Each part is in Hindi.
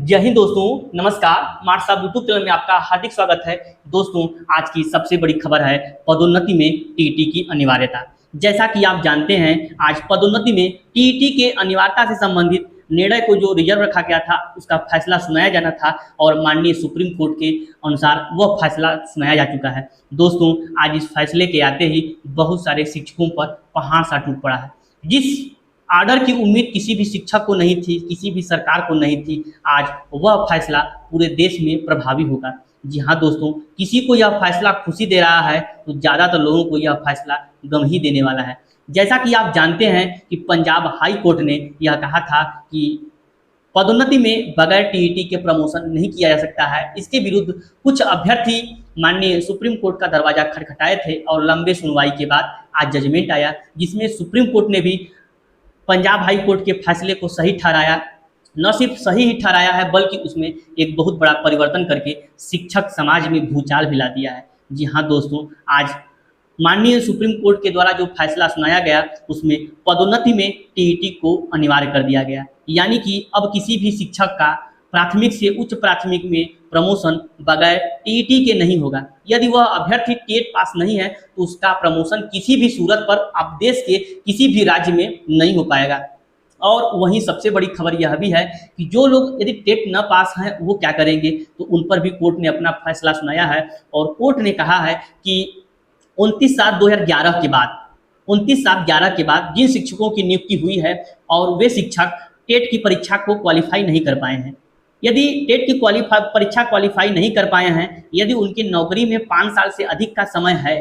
जय हिंद दोस्तों, नमस्कार। मार्क्स साहब यूट्यूब चैनल में आपका हार्दिक स्वागत है। दोस्तों, आज की सबसे बड़ी खबर है पदोन्नति में टीईटी की अनिवार्यता। जैसा कि आप जानते हैं, आज पदोन्नति में टीईटी के अनिवार्यता से संबंधित निर्णय को जो रिजर्व रखा गया था उसका फैसला सुनाया जाना था और माननीय सुप्रीम कोर्ट के अनुसार वह फैसला सुनाया जा चुका है। दोस्तों, आज इस फैसले के आते ही बहुत सारे शिक्षकों पर पहाड़ सा टूट पड़ा है। जिस आर्डर की उम्मीद किसी भी शिक्षक को नहीं थी, किसी भी सरकार को नहीं थी, आज वह फैसला पूरे देश में प्रभावी होगा। जी हाँ दोस्तों, किसी को यह फैसला खुशी दे रहा है तो ज़्यादातर लोगों को यह फैसला गम ही देने वाला है। जैसा कि आप जानते हैं कि पंजाब हाई कोर्ट ने यह कहा था कि पदोन्नति में बगैर टीईटी के प्रमोशन नहीं किया जा सकता है। इसके विरुद्ध कुछ अभ्यर्थी माननीय सुप्रीम कोर्ट का दरवाजा खटखटाए थे और लंबे सुनवाई के बाद आज जजमेंट आया, जिसमें सुप्रीम कोर्ट ने भी पंजाब हाई कोर्ट के फैसले को सही ठहराया। न सिर्फ सही ही ठहराया है बल्कि उसमें एक बहुत बड़ा परिवर्तन करके शिक्षक समाज में भूचाल भी ला दिया है। जी हाँ दोस्तों, आज माननीय सुप्रीम कोर्ट के द्वारा जो फैसला सुनाया गया उसमें पदोन्नति में टीईटी को अनिवार्य कर दिया गया। यानी कि अब किसी भी शिक्षक का प्राथमिक से उच्च प्राथमिक में प्रमोशन बगैर टीईटी के नहीं होगा। यदि वह अभ्यर्थी टेट पास नहीं है तो उसका प्रमोशन किसी भी सूरत पर अब देश के किसी भी राज्य में नहीं हो पाएगा। और वहीं सबसे बड़ी खबर यह भी है कि जो लोग यदि टेट न पास हैं वो क्या करेंगे, तो उन पर भी कोर्ट ने अपना फैसला सुनाया है। और कोर्ट ने कहा है कि 29/7/2011 के बाद 29/7/11 के बाद जिन शिक्षकों की नियुक्ति हुई है और वे शिक्षक टेट की परीक्षा को क्वालिफाई नहीं कर पाए हैं, यदि टेट की परीक्षा क्वालिफाई नहीं कर पाए हैं, यदि उनकी नौकरी में 5 साल से अधिक का समय है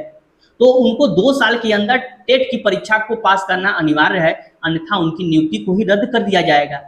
तो उनको 2 साल के अंदर टेट की परीक्षा को पास करना अनिवार्य है, अन्यथा उनकी नियुक्ति को ही रद्द कर दिया जाएगा।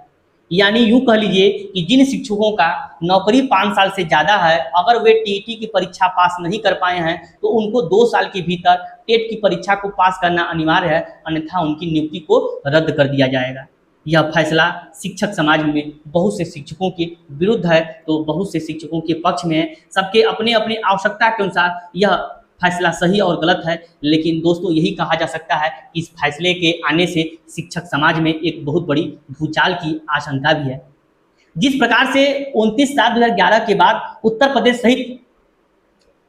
यानी यूँ कह लीजिए कि जिन शिक्षकों का नौकरी 5 साल से ज़्यादा है, अगर वे टीईटी की परीक्षा पास नहीं कर पाए हैं तो उनको 2 साल के भीतर टेट की परीक्षा को पास करना अनिवार्य है, अन्यथा उनकी नियुक्ति को रद्द कर दिया जाएगा। यह फैसला शिक्षक समाज में बहुत से शिक्षकों के विरुद्ध है तो बहुत से शिक्षकों के पक्ष में है। सबके अपने अपने आवश्यकता के अनुसार यह फैसला सही और गलत है, लेकिन दोस्तों यही कहा जा सकता है कि इस फैसले के आने से शिक्षक समाज में एक बहुत बड़ी भूचाल की आशंका भी है। जिस प्रकार से 29/7/2011 के बाद उत्तर प्रदेश सहित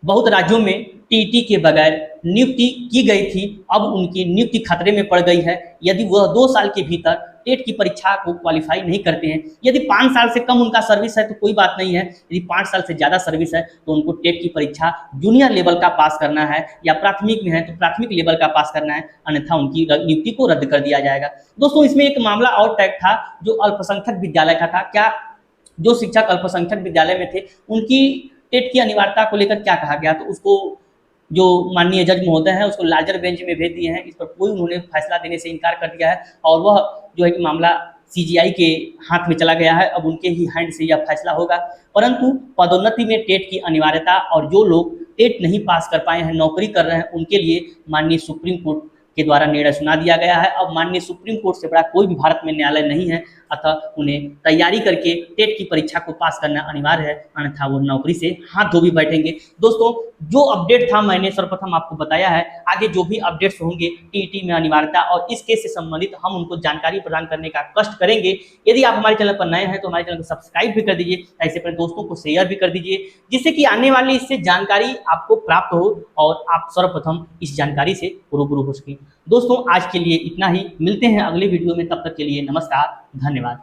बहुत राज्यों में टीईटी के बगैर नियुक्ति की गई थी, अब उनकी नियुक्ति खतरे में पड़ गई है। यदि वह 2 साल के भीतर टेट की परीक्षा को क्वालिफाई नहीं करते हैं, यदि 5 साल से कम उनका सर्विस है तो कोई बात नहीं है, यदि 5 साल से ज़्यादा सर्विस है तो उनको टेट की परीक्षा जूनियर लेवल का पास करना है, या प्राथमिक में है तो प्राथमिक लेवल का पास करना है, अन्यथा उनकी नियुक्ति को रद्द कर दिया जाएगा। दोस्तों, इसमें एक मामला और टैग था जो अल्पसंख्यक विद्यालय का था। क्या जो शिक्षक अल्पसंख्यक विद्यालय में थे उनकी टेट की अनिवार्यता को लेकर क्या कहा गया, तो उसको जो माननीय जज महोदय हैं उसको लार्जर बेंच में भेज दिए हैं। इस पर कोई उन्होंने फैसला देने से इनकार कर दिया है और वह जो है कि मामला सीजीआई के हाथ में चला गया है। अब उनके ही हैंड से यह फैसला होगा। परंतु पदोन्नति में टेट की अनिवार्यता और जो लोग टेट नहीं पास कर पाए हैं, नौकरी कर रहे हैं, उनके लिए माननीय सुप्रीम कोर्ट के द्वारा निर्णय सुना दिया गया है। अब माननीय सुप्रीम कोर्ट से बड़ा कोई भी भारत में न्यायालय नहीं है, अतः उन्हें तैयारी करके टेट की परीक्षा को पास करना अनिवार्य है, अन्यथा वो नौकरी से हाथ धो भी बैठेंगे। दोस्तों, जो अपडेट था मैंने सर्वप्रथम आपको बताया है। आगे जो भी अपडेट्स होंगे टीईटी में अनिवार्यता और इस केस से संबंधित हम उनको जानकारी प्रदान करने का कष्ट करेंगे। यदि आप हमारे चैनल पर नए हैं तो हमारे चैनल को सब्सक्राइब भी कर दीजिए, ऐसे अपने दोस्तों को शेयर भी कर दीजिए, जिससे कि आने वाली इससे जानकारी आपको प्राप्त हो और आप सर्वप्रथम इस जानकारी से रूबरू हो सकें। दोस्तों, आज के लिए इतना ही। मिलते हैं अगले वीडियो में, तब तक के लिए नमस्कार, धन्यवाद।